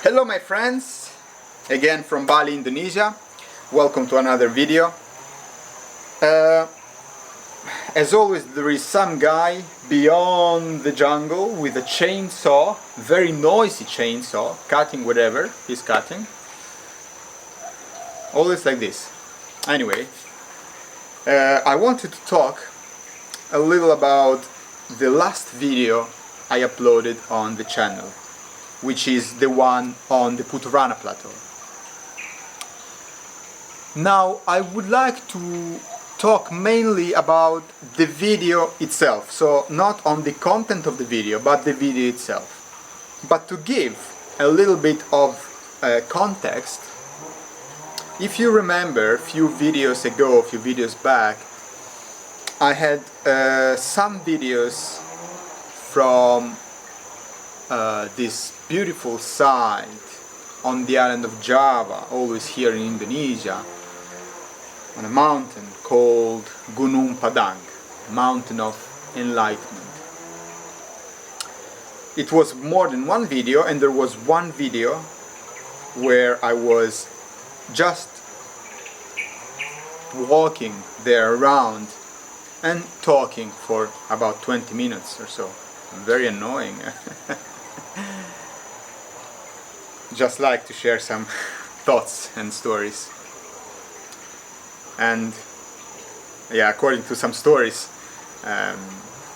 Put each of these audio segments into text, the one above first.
Hello my friends, again from Bali, Indonesia. Welcome to another video. As always, there is some guy beyond the jungle with a chainsaw, very noisy chainsaw, cutting whatever he's cutting. Always like this. Anyway, I wanted to talk a little about the last video I uploaded on the channel, which is the one on the Puturana Plateau. Now I would like to talk mainly about the video itself, so not on the content of the video, but the video itself. But to give a little bit of context, if you remember a few videos ago, a few videos back, I had some videos from this beautiful site on the island of Java, always here in Indonesia, on a mountain called Gunung Padang, Mountain of Enlightenment. It was more than one video, and there was one video where I was just walking there around and talking for about 20 minutes or so. Very annoying. Just like to share some thoughts and stories. And yeah, according to some stories,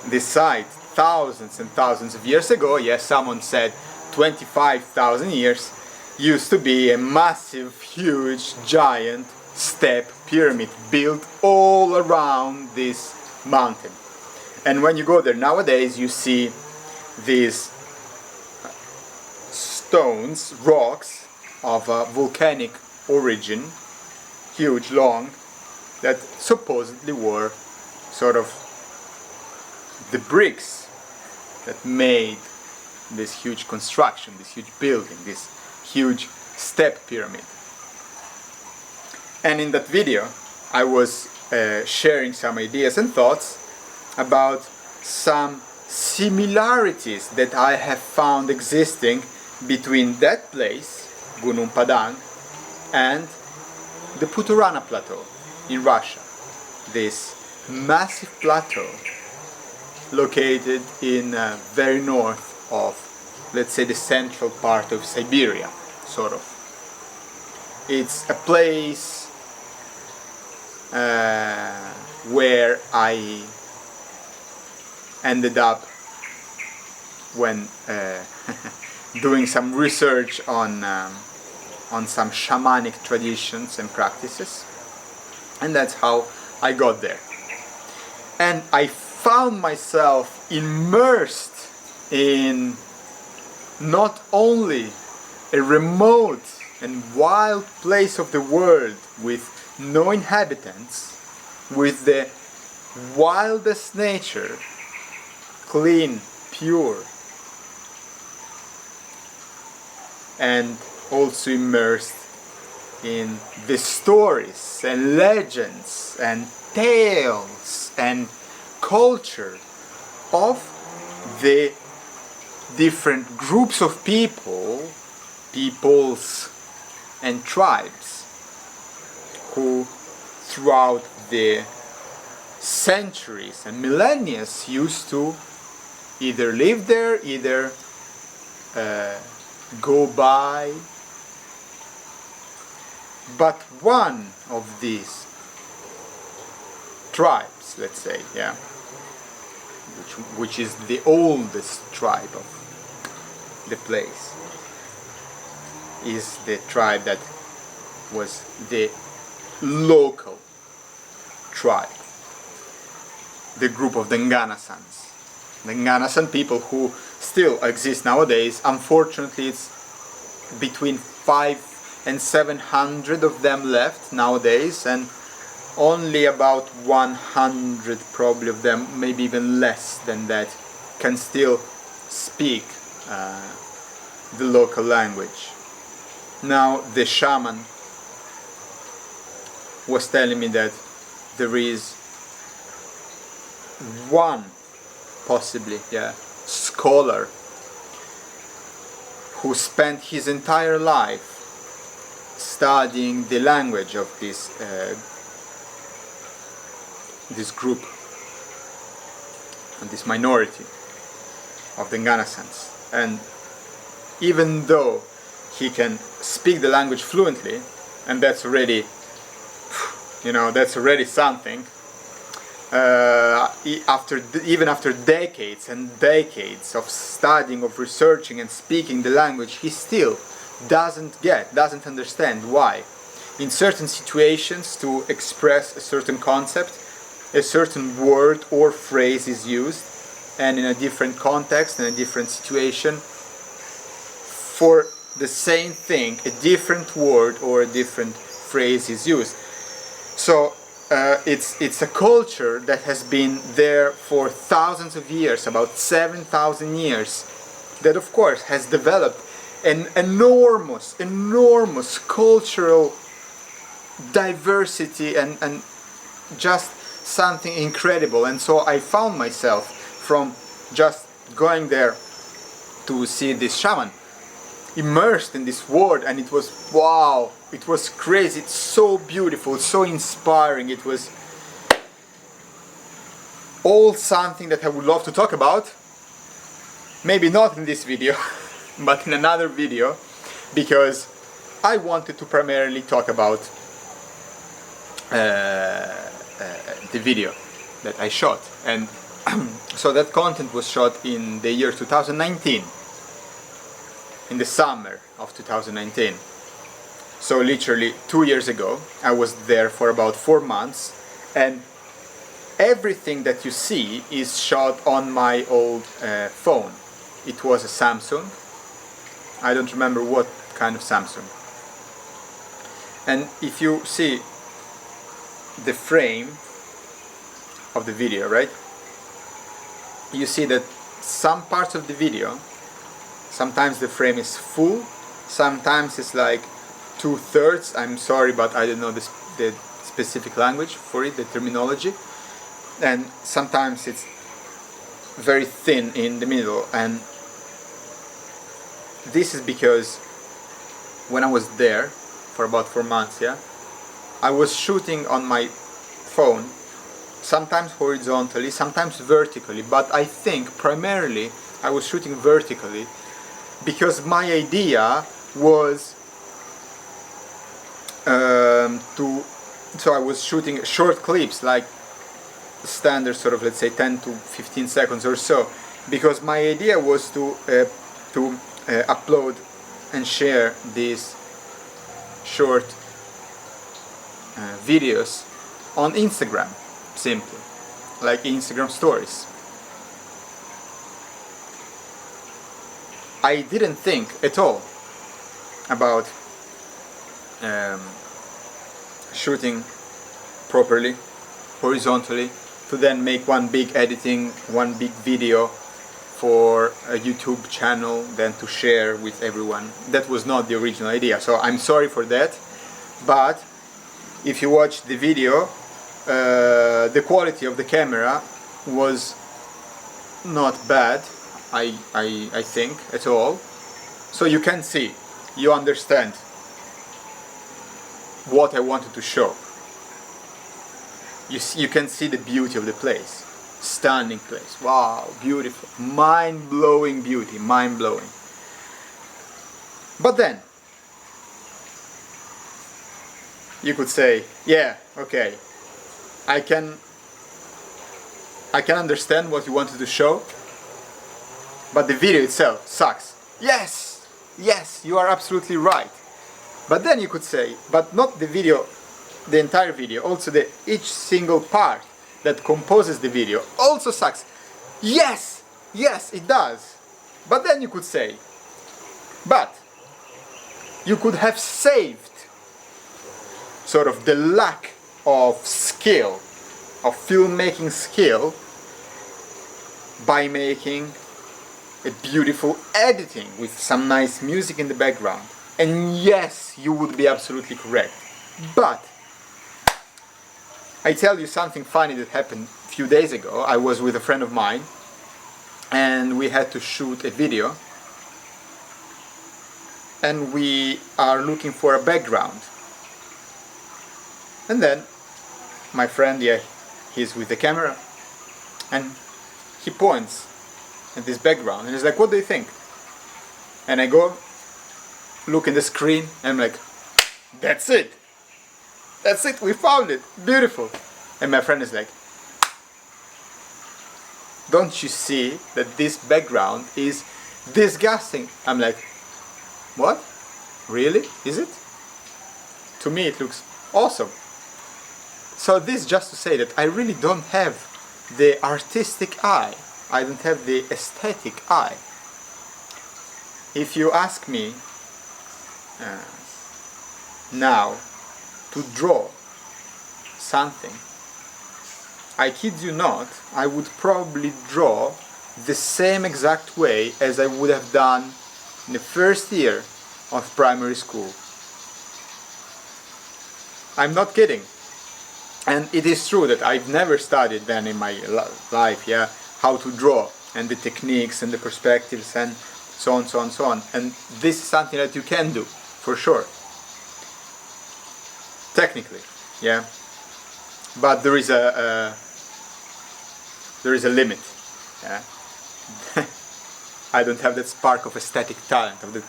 this site, thousands and thousands of years ago, yes, someone said 25,000 years, used to be a massive, huge, giant step pyramid built all around this mountain. And when you go there nowadays, you see these stones, rocks of a volcanic origin, huge, long, that supposedly were sort of the bricks that made this huge construction, this huge building, this huge step pyramid. And in that video I was sharing some ideas and thoughts about some similarities that I have found existing between that place, Gunung Padang, and the Puturana Plateau in Russia. This massive plateau located in very north of, let's say, the central part of Siberia, sort of. It's a place where I ended up when doing some research on some shamanic traditions and practices, and that's how I got there. And I found myself immersed in not only a remote and wild place of the world with no inhabitants, with the wildest nature, clean, pure, and also immersed in the stories and legends and tales and culture of the different groups of peoples and tribes who throughout the centuries and millennia used to either live there, either go by. But one of these tribes, let's say, yeah, which is the oldest tribe of the place, is the tribe that was the local tribe, the group of the Nganasans. The Nganasan people who still exist nowadays. Unfortunately, it's between 500 and 700 of them left nowadays, and only about 100 probably of them, maybe even less than that, can still speak the local language. Now the shaman was telling me that there is one, possibly, yeah, scholar who spent his entire life studying the language of this group and this minority of the Nganasans. And even though he can speak the language fluently, and that's already, that's already something, even after decades and decades of studying, of researching and speaking the language, he still doesn't understand why in certain situations to express a certain concept, a certain word or phrase is used, and in a different context, in a different situation, for the same thing, a different word or a different phrase is used. So it's a culture that has been there for thousands of years, about 7,000 years, that of course has developed an enormous cultural diversity and just something incredible. And so I found myself, from just going there to see this shaman, immersed in this world, and it was wow, it was crazy, it's so beautiful, so inspiring. It was all something that I would love to talk about, maybe not in this video but in another video, because I wanted to primarily talk about the video that I shot. And so that content was shot in the year 2019, in the summer of 2019. So literally 2 years ago. I was there for about 4 months, and everything that you see is shot on my old phone. It was a Samsung. I don't remember what kind of Samsung. And if you see the frame of the video, right, you see that some parts of the video, sometimes the frame is full, sometimes it's like 2/3. I'm sorry, but I don't know the specific language for it, the terminology. And sometimes it's very thin in the middle. And this is because when I was there for about 4 months, I was shooting on my phone, sometimes horizontally, sometimes vertically, but I think primarily I was shooting vertically because my idea was so I was shooting short clips, like standard sort of, let's say 10 to 15 seconds or so, because my idea was to upload and share these short videos on Instagram, simply, like Instagram stories. I didn't think at all about shooting properly, horizontally, to then make one big editing, one big video for a YouTube channel, then to share with everyone. That was not the original idea, so I'm sorry for that. But if you watch the video, the quality of the camera was not bad, I think, at all. So you can see, you understand what I wanted to show. You can see the beauty of the place. Stunning place. Wow, beautiful. Mind-blowing beauty, mind-blowing. But then, you could say, yeah, okay, I can understand what you wanted to show, but the video itself sucks. Yes, yes, you are absolutely right. But then you could say, but not the video, the entire video, also each single part that composes the video also sucks. Yes, yes, it does. But then you could say, but you could have saved sort of the lack of skill, of filmmaking skill, by making a beautiful editing with some nice music in the background. And yes, you would be absolutely correct. But I tell you something funny that happened a few days ago. I was with a friend of mine and we had to shoot a video and we are looking for a background. And then my friend, yeah, he's with the camera, and he points at this background, and he's like, what do you think? And I go look in the screen, and I'm like, that's it! That's it, we found it! Beautiful! And my friend is like, don't you see that this background is disgusting? I'm like, what? Really? Is it? To me it looks awesome. So this just to say that I really don't have the artistic eye. I don't have the aesthetic eye. If you ask me now to draw something, I kid you not, I would probably draw the same exact way as I would have done in the first year of primary school. I'm not kidding. And it is true that I've never studied then in my life, yeah, how to draw and the techniques and the perspectives and so on, so on, so on. And this is something that you can do, for sure. Technically, yeah. But there is a limit, yeah. I don't have that spark of aesthetic talent, of the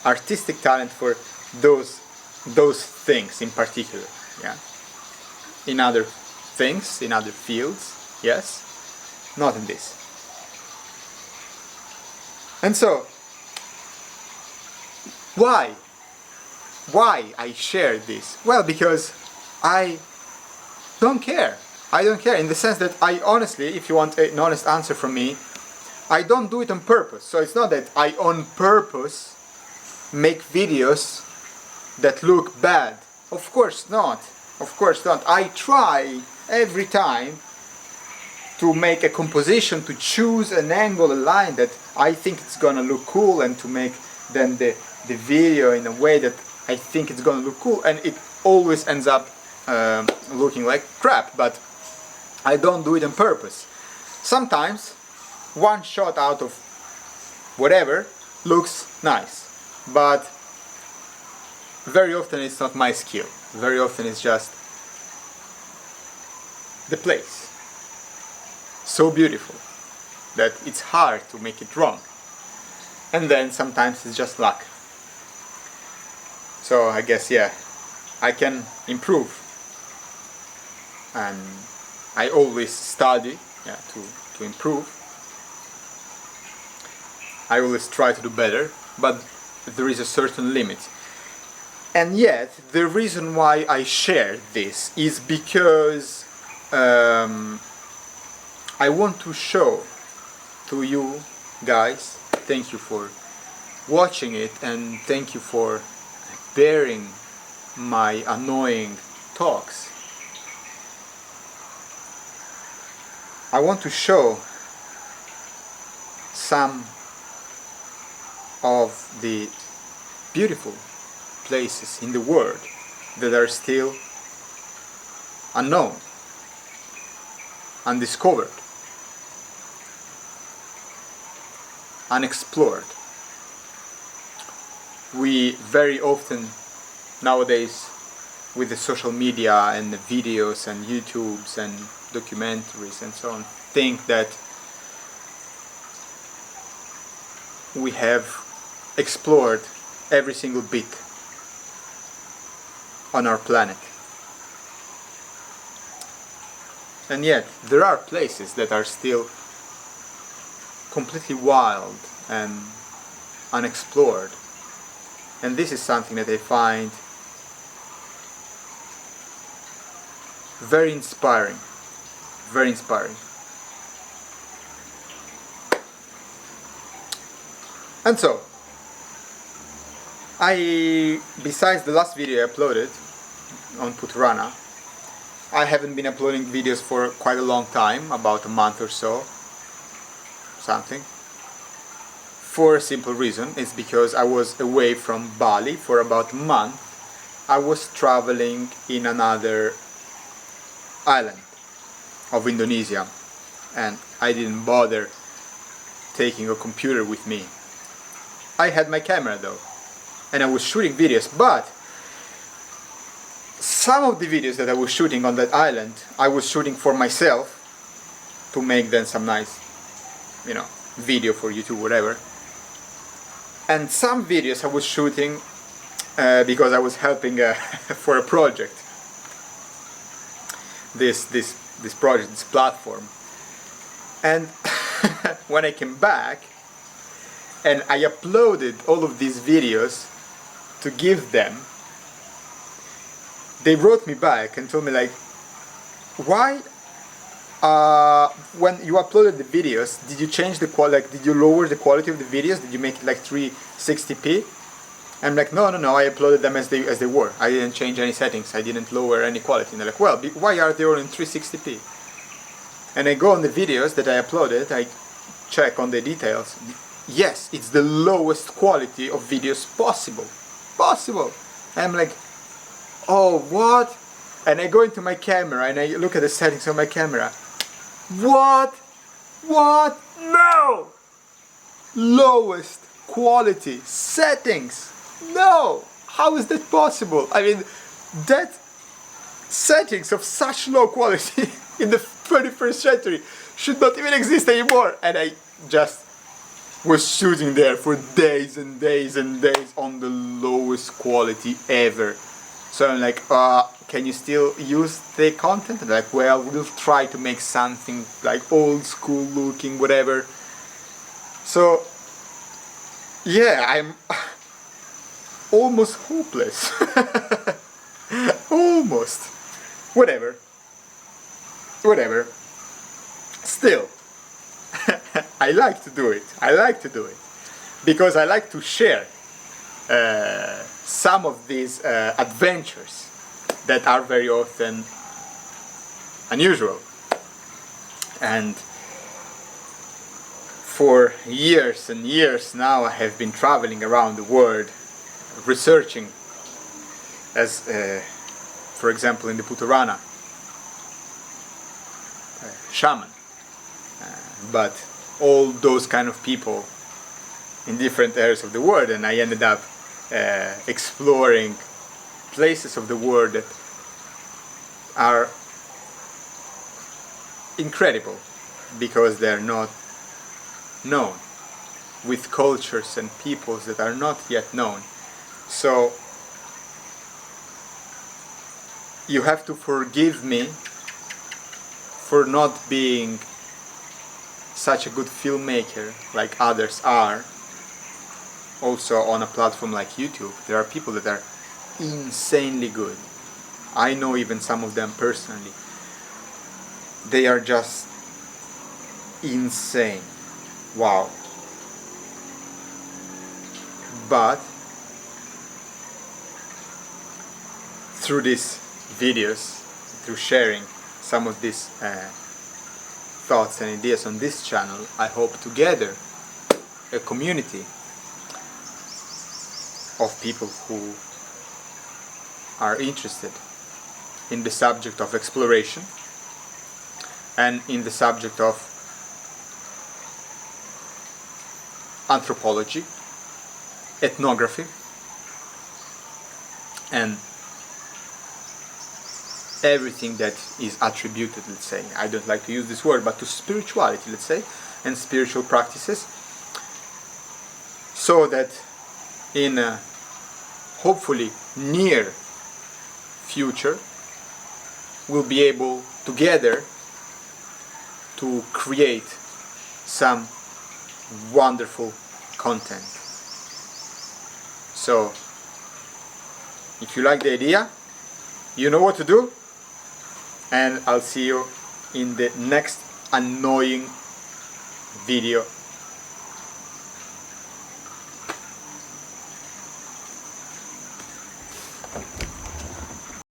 artistic talent for those things in particular, yeah. In other things, in other fields, yes, not in this. And so, why I share this? Well, because I don't care. I don't care in the sense that I honestly, if you want an honest answer from me, I don't do it on purpose. So it's not that I on purpose make videos that look bad. Of course not. Of course not. I try every time to make a composition, to choose an angle, a line that I think it's gonna look cool, and to make then the video in a way that I think it's gonna look cool, and it always ends up looking like crap, but I don't do it on purpose. Sometimes one shot out of whatever looks nice, but very often it's not my skill. Very often it's just the place. So beautiful that it's hard to make it wrong. And then sometimes it's just luck. So I guess, yeah, I can improve. And I always study, yeah, to improve. I always try to do better, but there is a certain limit. And yet, the reason why I share this is because I want to show to you guys, thank you for watching it, and thank you for bearing my annoying talks. I want to show some of the beautiful places in the world that are still unknown, undiscovered, unexplored. We very often nowadays, with the social media and the videos and YouTubes and documentaries and so on, think that we have explored every single bit on our planet. And yet, there are places that are still completely wild and unexplored. And this is something that I find very inspiring. Very inspiring. And so, besides the last video I uploaded on Putrana, I haven't been uploading videos for quite a long time, about a month or so, something. For a simple reason, it's because I was away from Bali for about a month. I was traveling in another island of Indonesia, and I didn't bother taking a computer with me. I had my camera though, and I was shooting videos, but some of the videos that I was shooting on that island, I was shooting for myself to make then some nice, video for YouTube, whatever. And some videos I was shooting because I was helping for a project. This project, this platform. And when I came back and I uploaded all of these videos to give them, they wrote me back and told me like, why when you uploaded the videos, did you change the quality, like, did you lower the quality of the videos? Did you make it like 360p? I'm like, no, I uploaded them as they were. I didn't change any settings, I didn't lower any quality. And they're like, well, why are they all in 360p? And I go on the videos that I uploaded, I check on the details. Yes, it's the lowest quality of videos possible. I'm like, oh, what? And I go into my camera and I look at the settings on my camera. What? No! Lowest quality settings. No! How is that possible? I mean, that settings of such low quality in the 21st century should not even exist anymore. And I just was shooting there for days and days and days on the lowest quality ever. So I'm like, can you still use the content? And like, well, we'll try to make something like old school looking, whatever. So yeah, I'm almost hopeless. Almost. Whatever. Still, I like to do it. Because I like to share some of these adventures that are very often unusual. And for years and years now I have been traveling around the world researching, as for example in the Puturana, shaman, but all those kind of people in different areas of the world, and I ended up exploring places of the world that are incredible because they're not known, with cultures and peoples that are not yet known. So you have to forgive me for not being such a good filmmaker like others are. Also on a platform like YouTube, there are people that are insanely good. I know even some of them personally. They are just insane. Wow. But through these videos, through sharing some of these thoughts and ideas on this channel, I hope to gather a community of people who are interested in the subject of exploration and in the subject of anthropology, ethnography, and everything that is attributed, let's say, I don't like to use this word, but to spirituality, let's say, and spiritual practices, so that in a hopefully near future we'll be able together to create some wonderful content. So if you like the idea, you know what to do, and I'll see you in the next annoying video